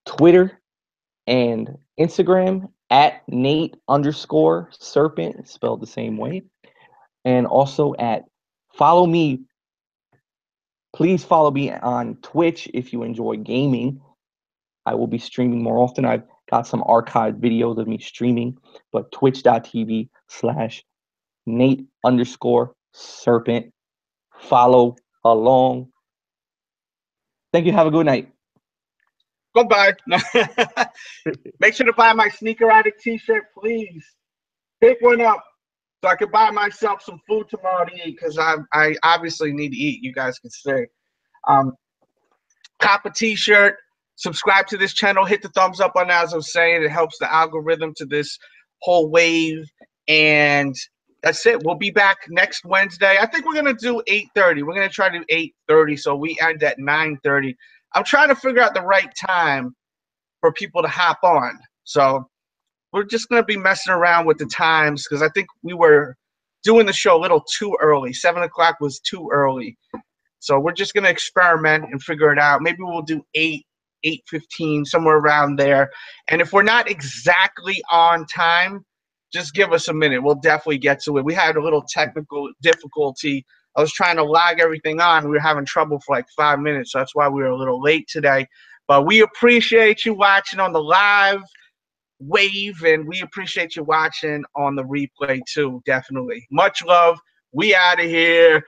Twitter and Instagram at Nate_Serpent, spelled the same way. And also follow me. Please follow me on Twitch if you enjoy gaming. I will be streaming more often. I've got some archived videos of me streaming, but twitch.tv/Nate_Serpent. Follow along. Thank you. Have a good night. Goodbye. Make sure to buy my Sneaker Addict t-shirt, please. Pick one up so I can buy myself some food tomorrow to eat, because I obviously need to eat. You guys can say. Cop a t-shirt. Subscribe to this channel. Hit the thumbs up on that, as I was saying. It helps the algorithm to this whole wave. And that's it. We'll be back next Wednesday. I think we're going to do 8:30. We're going to try to do 8:30, so we end at 9:30. I'm trying to figure out the right time for people to hop on. So we're just going to be messing around with the times, because I think we were doing the show a little too early. 7 o'clock was too early. So we're just going to experiment and figure it out. Maybe we'll do 8:15, somewhere around there. And if we're not exactly on time, just give us a minute. We'll definitely get to it. We had a little technical difficulty. I was trying to log everything on. We were having trouble for like 5 minutes. So that's why we were a little late today. But we appreciate you watching on the live wave, and we appreciate you watching on the replay too, definitely. Much love. We out of here.